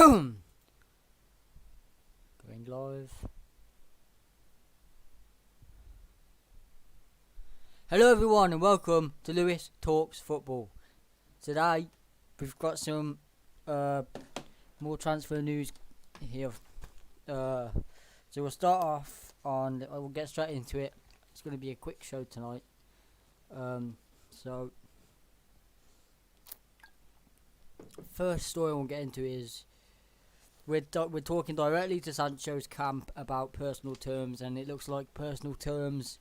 Going live. Hello everyone and welcome to Lewis Talks Football. Today we've got some more transfer news here. So we'll start off on, we'll get straight into it. It's going to be a quick show tonight. So first story we'll get into is we're talking directly to Sancho's camp about personal terms, and it looks like personal terms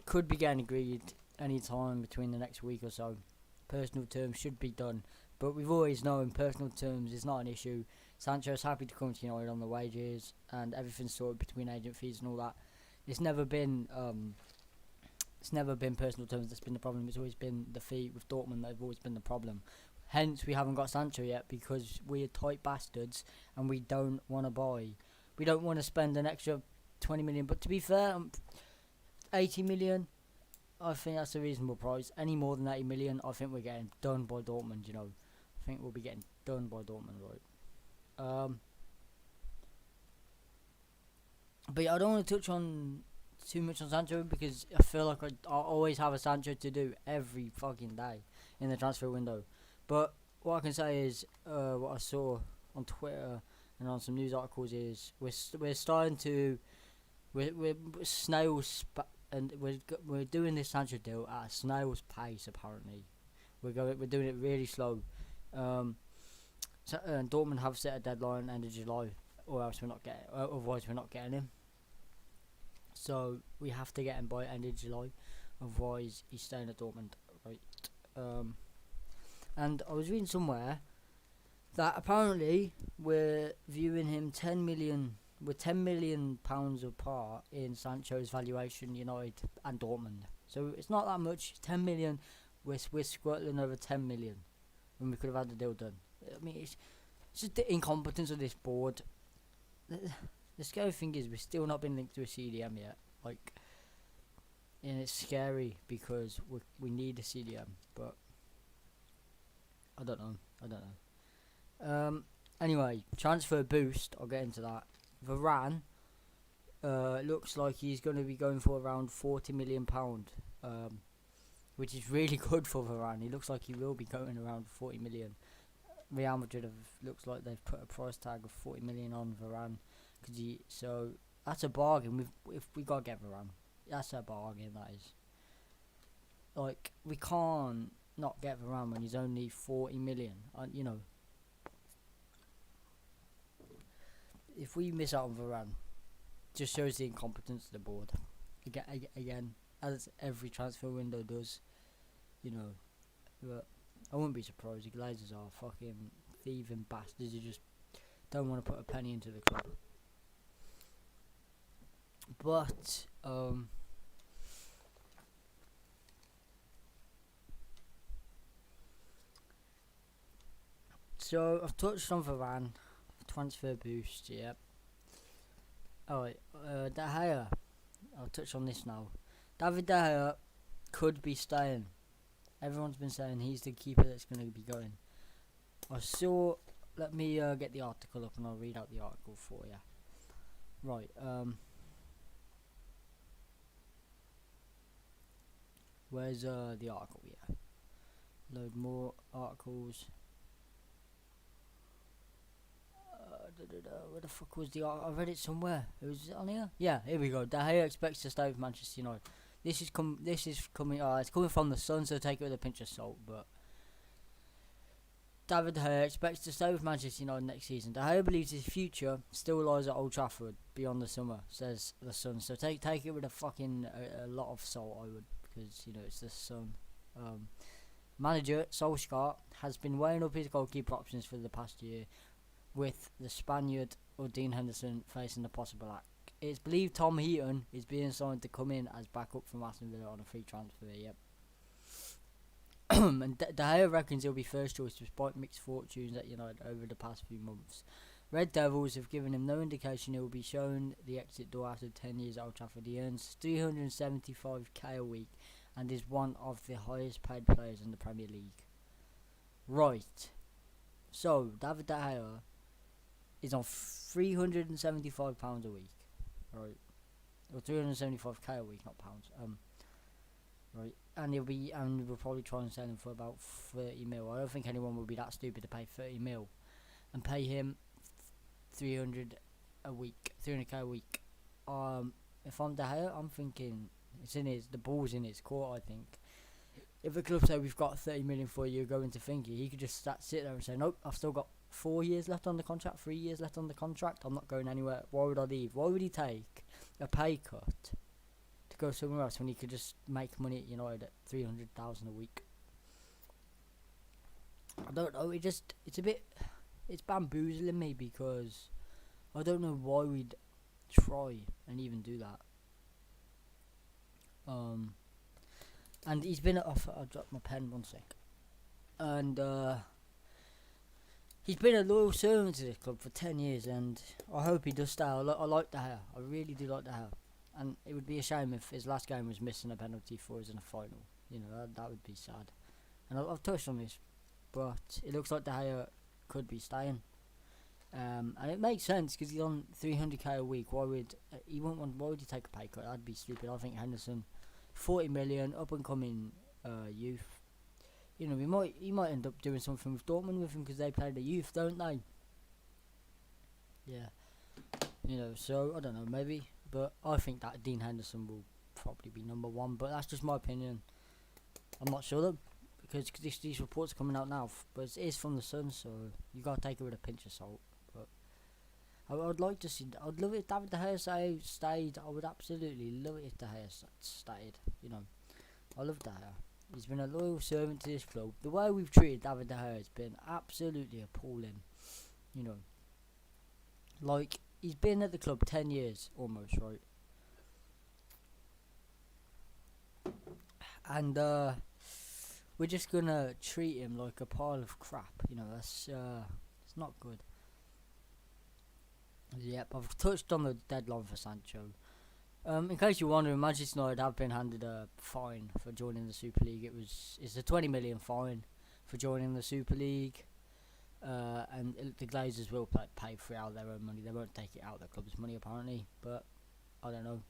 could be getting agreed any time between the next week or so. Personal terms should be done, but we've always known personal terms is not an issue. Sancho's happy to come to United on the wages, and everything's sorted between agent fees and all that. It's never been personal terms that's been the problem. It's always been the fee with Dortmund that have always been the problem. Hence, we haven't got Sancho yet because we're tight bastards and we don't want to buy. We don't want to spend an extra 20 million. But to be fair, 80 million, I think that's a reasonable price. Any more than 80 million, I think we're getting done by Dortmund, you know. I think we'll be getting done by Dortmund, right? But yeah, I don't want to touch on too much on Sancho because I feel like I always have a Sancho to do every fucking day in the transfer window. But what I can say is, what I saw on Twitter and on some news articles is we're starting to we're snails and we're doing this Sancho deal at a snail's pace. Apparently, we're doing it really slow. And Dortmund have set a deadline end of July, or else otherwise we're not getting him. So we have to get him by end of July, otherwise he's staying at Dortmund, right? And I was reading somewhere that apparently we're viewing him 10 million pounds apart in Sancho's valuation, United and Dortmund. So it's not that much. 10 million, we're squirting over 10 million when we could have had the deal done. I mean, it's just the incompetence of this board. The scary thing is we've still not been linked to a CDM yet. And it's scary because we need a CDM, but I don't know. Anyway, transfer boost. I'll get into that. Varane looks like he's going to be going for around £40 million, which is really good for Varane. He looks like he will be going around 40 million. Real Madrid looks like they've put a price tag of 40 million on Varane, so that's a bargain. If we gotta get Varane, that's a bargain. That is, like, we can't not get Varane when he's only 40 million. You know, if we miss out on Varane, just shows the incompetence of the board. Again, as every transfer window does, you know. But I wouldn't be surprised. The Glazers are fucking thieving bastards who just don't want to put a penny into the club. But so I've touched on Varane, transfer boost, yeah. Alright, De Gea. I'll touch on this now. David De Gea could be staying. Everyone's been saying he's the keeper that's going to be going. Let me get the article up and I'll read out the article for you. Right, where's the article? Yeah, load more articles. Where the fuck was the article? I read it somewhere. It was on here. Yeah, here we go. De Gea expects to stay with Manchester United. This is coming. It's coming from the Sun, so take it with a pinch of salt. But David De Gea expects to stay with Manchester United next season. De Gea believes his future still lies at Old Trafford beyond the summer, says the Sun. So take it with a lot of salt, I would, because you know it's the Sun. Manager Solskjaer has been weighing up his goalkeeper options for the past year, with the Spaniard or Dean Henderson facing a possible act. It's believed Tom Heaton is being signed to come in as backup from Aston Villa on a free transfer. Yep. And De Gea reckons he'll be first choice despite mixed fortunes at United over the past few months. Red Devils have given him no indication he will be shown the exit door after 10 years at Old Trafford. He earns £375k a week and is one of the highest paid players in the Premier League. Right. So, David De Gea is on £375 a week, right? Or 375k a week, not pounds. Right, and we'll probably try and sell him for about 30 mil. I don't think anyone would be that stupid to pay 30 mil and pay him 300k a week. If I'm De Gea, I'm thinking the ball's in his court. I think if a club say we've got 30 million for you, go into thinking, he could just sit there and say, nope, I've still got 4 years left on the contract, 3 years left on the contract. I'm not going anywhere. Why would I leave? Why would he take a pay cut to go somewhere else when he could just make money at United at 300,000 a week? I don't know. It's bamboozling me because I don't know why we'd try and even do that. And he's been I'll drop my pen 1 sec. And he's been a loyal servant to this club for 10 years, and I hope he does stay. I like De Gea. I really do like De Gea. And it would be a shame if his last game was missing a penalty for us in a final. You know, that would be sad. And I've touched on this, but it looks like De Gea could be staying. And it makes sense because he's on 300k a week. Why would he take a pay cut? That'd be stupid. I think Henderson, 40 million, up and coming youth. You know, he might end up doing something with Dortmund with him because they play the youth, don't they? Yeah. You know, so I don't know, maybe, but I think that Dean Henderson will probably be number 1. But that's just my opinion. I'm not sure though, because these reports are coming out now, but it is from the Sun, so you gotta take it with a pinch of salt. But I'd like to see. I'd love it if David De Gea stayed. I would absolutely love it if De Gea stayed. You know, I love De Gea. He's been a loyal servant to this club. The way we've treated David De Gea has been absolutely appalling. You know, like he's been at the club 10 years almost, right? And we're just gonna treat him like a pile of crap. You know, that's it's not good. Yep, I've touched on the deadline for Sancho. In case you're wondering, Manchester United have been handed a fine for joining the Super League. It's a 20 million fine for joining the Super League, and the Glazers will pay for it out of their own money. They won't take it out of the club's money apparently, but I don't know.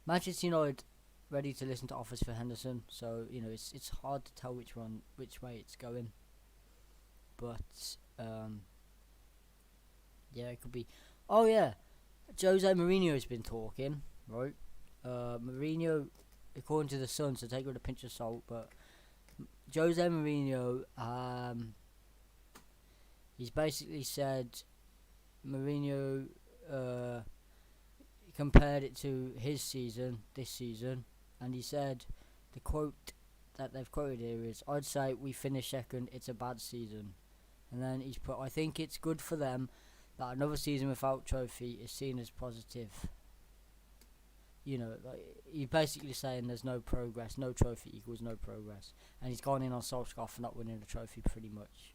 Manchester United ready to listen to offers for Henderson, so you know it's hard to tell which way it's going, but yeah, it could be. Oh yeah, Jose Mourinho has been talking, right? Mourinho, according to the Sun, so take it with a pinch of salt, but Jose Mourinho, he's basically said Mourinho compared it to his season, this season, and he said the quote that they've quoted here is, "I'd say we finished second, it's a bad season." And then he's put, "I think it's good for them that another season without trophy is seen as positive." You know, like, he's basically saying there's no progress, no trophy equals no progress. And he's gone in on Solskjaer for not winning a trophy pretty much.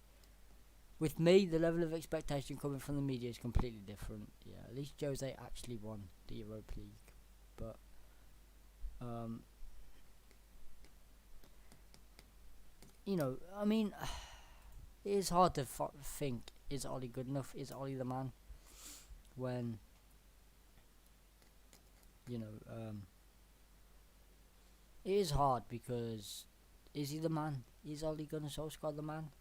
With me, the level of expectation coming from the media is completely different. Yeah, at least Jose actually won the Europa League. But, you know, I mean, it is hard to think, is Ollie good enough? Is Ollie the man? When, you know, it is hard because is he the man? Is Ollie Gunnar Solskjaer the man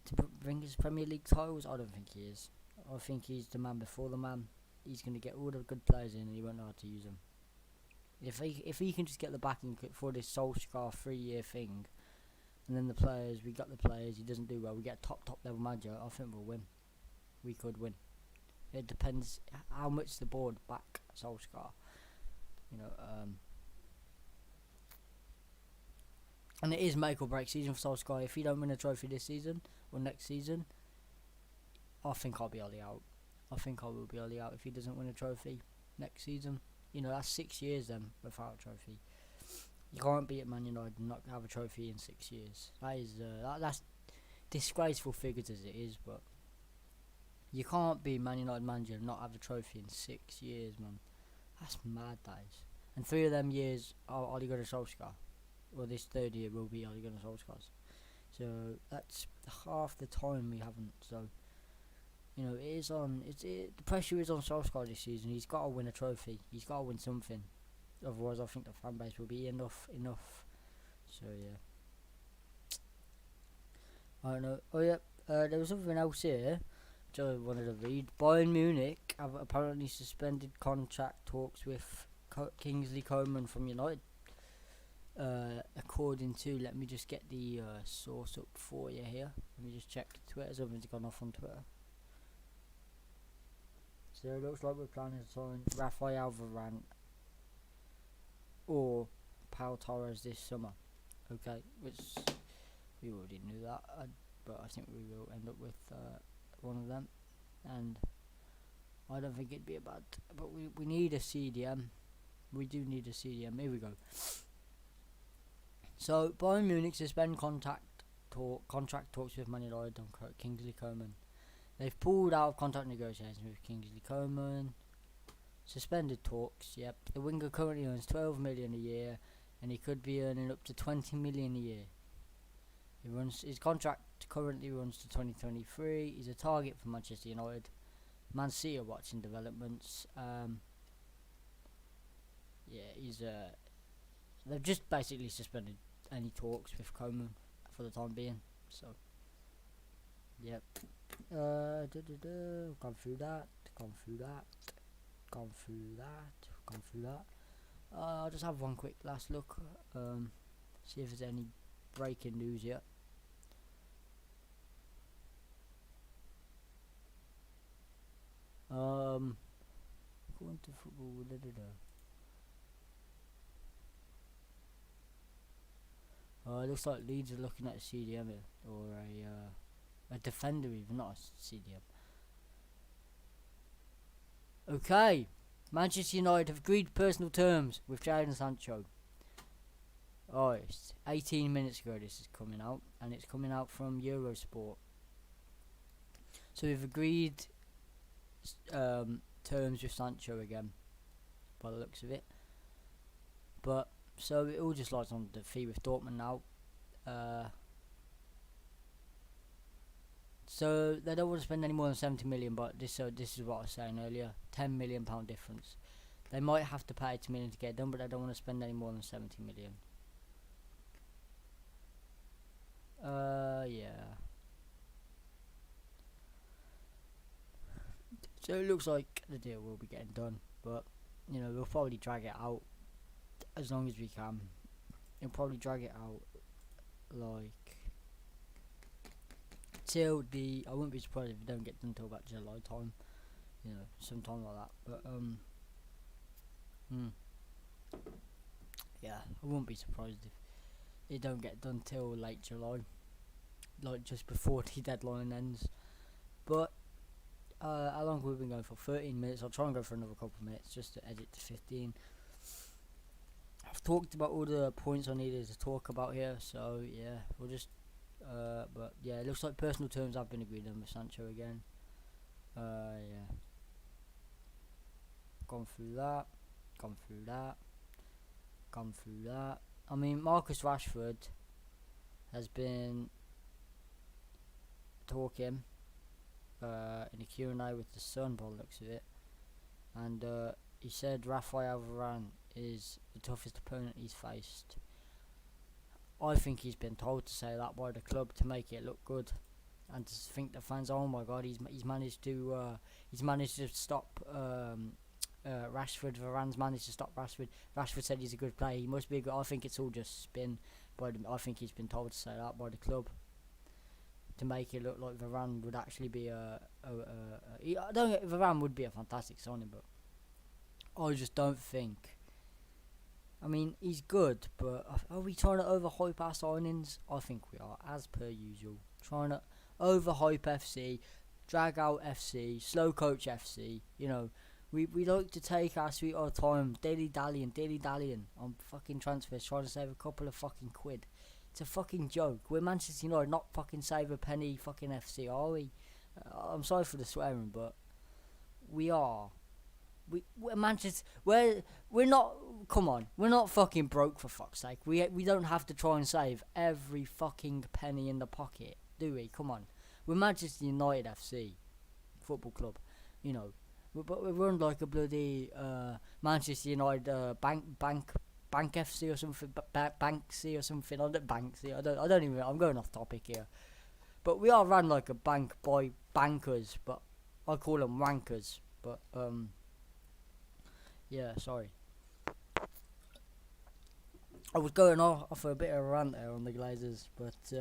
to bring his Premier League titles? I don't think he is. I think he's the man before the man. He's going to get all the good players in and he won't know how to use them. If he can just get the backing for this Solskjaer 3-year thing, and then we got the players, he doesn't do well, we get a top level manager, I think we'll win. We could win. It depends how much the board back Solskjaer. You know, and it is make or break season for Solskjaer. If he don't win a trophy this season or next season, I think I'll be Ollie out. I think I will be Ollie out if he doesn't win a trophy next season. You know, that's 6 years then without a trophy. You can't be at Man United and not have a trophy in 6 years. That is that's disgraceful figures as it is, but you can't be Man United manager and not have a trophy in 6 years, man. That's mad, that is. And 3 of them years are Ole Gunnar Solskjaer. Well, this 3rd year will be Ole Gunnar Solskjaer's. So that's half the time we haven't. So You know, it is on. The pressure is on Solskjaer this season. He's got to win a trophy. He's got to win something. Otherwise, I think the fan base will be enough. So yeah. I don't know. Oh yeah. There was something else here which I wanted to read. Bayern Munich have apparently suspended contract talks with Kingsley Coman from United. According to, let me just get the source up for you here. Let me just check Twitter. Something's gone off on Twitter. So it looks like we're planning to sign Rafael Varane or Pau Torres this summer. Okay, which we already knew that, but I think we will end up with one of them. And I don't think it'd be a bad, but we need a CDM. We do need a CDM. Here we go. So Bayern Munich suspend contract talks with Man United on Kingsley Coman. They've pulled out of contract negotiations with Kingsley Coman. Suspended talks. Yep. The winger currently earns 12 million a year, and he could be earning up to 20 million a year. His contract currently runs to 2023. He's a target for Manchester United. Man City are watching developments. They've just basically suspended any talks with Coman for the time being. So, yep. Gone through that. I'll just have one quick last look. See if there's any breaking news yet. Going to football. It looks like Leeds are looking at a CDM or a defender, even not a CDM. Okay, Manchester United have agreed personal terms with Jadon Sancho. Oh, it's 18 minutes ago this is coming out, and it's coming out from Eurosport. So we've agreed terms with Sancho again, by the looks of it. But so it all just lies on the fee with Dortmund now. So they don't want to spend any more than 70 million, but this is what I was saying earlier, £10 million difference. They might have to pay 80 million to get it done, but they don't want to spend any more than 70 million. Yeah. So it looks like the deal will be getting done, but you know, we'll probably drag it out as long as we can. We'll probably drag it out like till I wouldn't be surprised if it don't get done till about July time, you know, sometime like that. But yeah, I wouldn't be surprised if it don't get done till late July, like just before the deadline ends. But how long have we been going for? 13 minutes. I'll try and go for another couple of minutes just to edit to 15. I've talked about all the points I needed to talk about here, so yeah, we'll just but yeah, it looks like personal terms have been agreed on with Sancho again. Yeah, gone through that. I mean, Marcus Rashford has been talking in a Q&A with the Sun, by the looks of it, and he said Rafael Varane is the toughest opponent he's faced. I think he's been told to say that by the club to make it look good, and to think the fans, oh my god, he's managed to stop Rashford. Varane's managed to stop Rashford. Rashford said he's a good player. He must be good. I think it's all just spin. I think he's been told to say that by the club to make it look like Varane would actually be Varane would be a fantastic signing, but I just don't think. I mean, he's good, but are we trying to overhype our signings? I think we are, as per usual. Trying to overhype FC, drag out FC, slow coach FC. You know, we like to take our sweet old time, dilly dallying on fucking transfers, trying to save a couple of fucking quid. It's a fucking joke. We're Manchester United, not fucking save a penny fucking FC, are we? I'm sorry for the swearing, but we are. We're Manchester. We're not. Come on, we're not fucking broke, for fuck's sake. We don't have to try and save every fucking penny in the pocket, do we? Come on, we're Manchester United FC. football club, you know. But we run like a bloody Manchester United Bank FC or something, Banksy or something. I don't Banksy. I don't even. I'm going off topic here. But we are run like a bank by bankers, but I call them wankers. But yeah, sorry. I was going off a bit of a rant there on the Glazers, but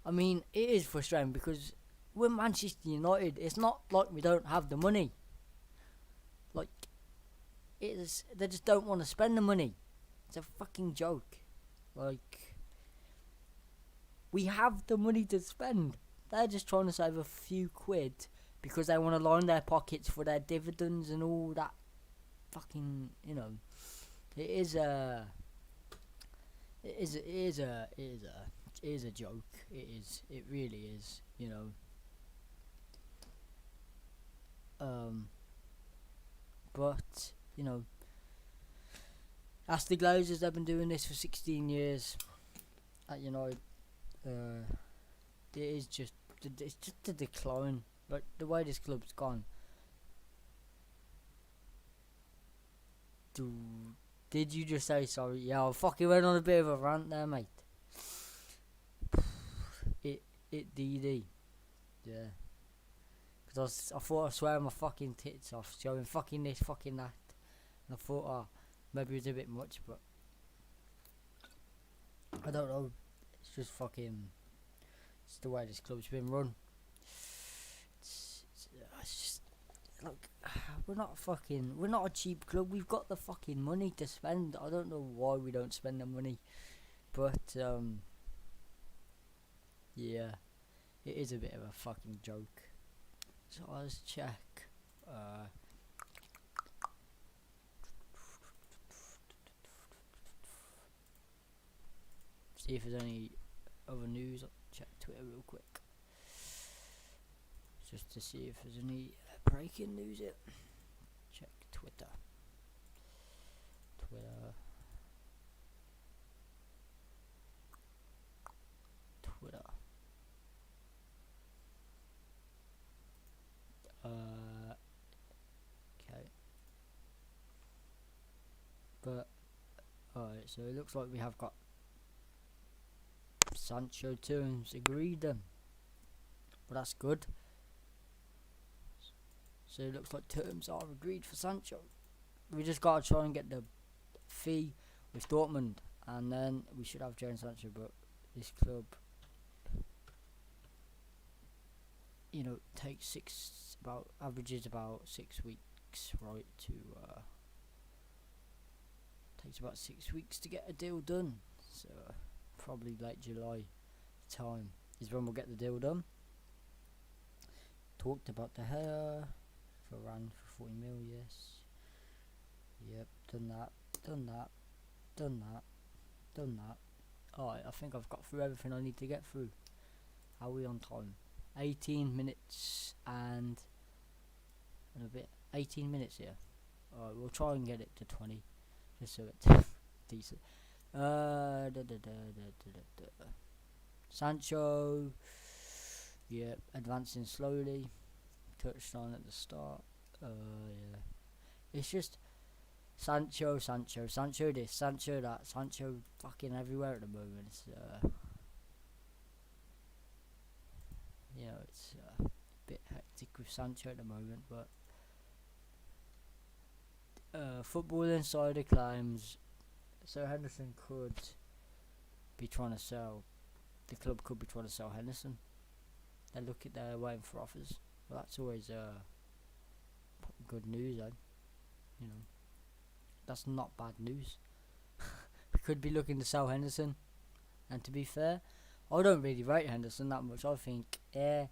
I mean, it is frustrating because we're Manchester United. It's not like we don't have the money. Like, they just don't want to spend the money. It's a fucking joke. Like, we have the money to spend. They're just trying to save a few quid because they want to line their pockets for their dividends and all that fucking, you know. It is a joke. It really is, you know. But, you know, as the Glazers, they've been doing this for 16 years at United. It's just a decline. Like, the way this club's gone. Did you just say sorry? Yeah, I fucking went on a bit of a rant there, mate. It DD. Yeah. Because I thought I was swearing my fucking tits off, showing fucking this, fucking that. And I thought, oh, maybe it's a bit much, but I don't know. It's just fucking, it's the way this club's been run. It's just, like, we're not a cheap club. We've got the fucking money to spend. I don't know why we don't spend the money. But, yeah, it is a bit of a fucking joke. So let's check. See if there's any other news. I'll check Twitter real quick. Just to see if there's any breaking news here. Check Twitter. Okay. But alright, so it looks like we have got Sancho terms agreed then. Well, that's good. So it looks like terms are agreed for Sancho. We just gotta try and get the fee with Dortmund, and then we should have Jadon Sancho. But this club, you know, averages about 6 weeks, right? Takes about 6 weeks to get a deal done. So probably late July time is when we'll get the deal done. Talked about the hair for Varane for 40 mil, yes. Yep, done that. Alright, I think I've got through everything I need to get through. How are we on time? 18 minutes and a bit. 18 minutes here. Alright, we'll try and get it to 20. Just so it's decent. Sancho. Yep, advancing slowly. Touchdown at the start. Yeah. It's just Sancho this, Sancho that, Sancho fucking everywhere at the moment. It's you know, it's a bit hectic with Sancho at the moment, but Football Insider claims so Henderson could be trying to sell. The club could be trying to sell Henderson. They're waiting for offers. Well, that's always good news, you know. That's not bad news. We could be looking to sell Henderson, and to be fair, I don't really rate Henderson that much. I think he'll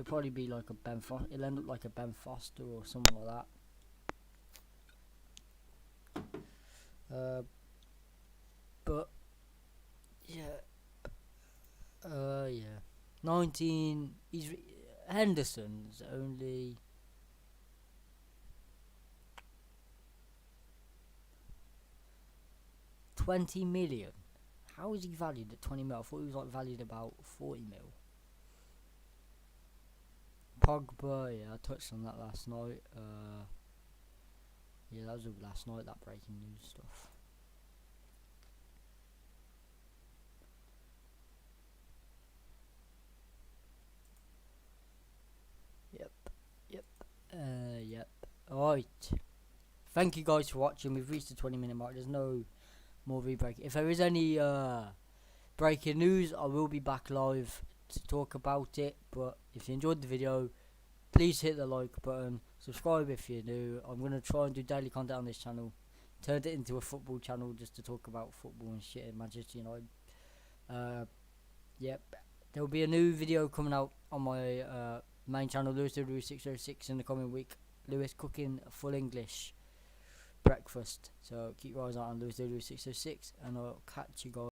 probably be like a Ben Foster. He'll end up like a Ben Foster or something like that. But yeah, 19. Henderson's only 20 million. How is he valued at 20 mil? I thought he was like valued about 40 mil. Pogba, yeah, I touched on that last night. Yeah, that was last night, that breaking news stuff. Yep, yep, yep. Alright. Thank you guys for watching. We've reached the 20-minute mark. There's no more re-break. If there is any breaking news, I will be back live to talk about it. But if you enjoyed the video, please hit the like button, subscribe if you're new. I'm going to try and do daily content on this channel. Turned it into a football channel just to talk about football and shit in Manchester United. Yep, there will be a new video coming out on my main channel, Lewis606, in the coming week. Lewis cooking full English breakfast. So keep your eyes out on Lewis606, and I'll catch you guys.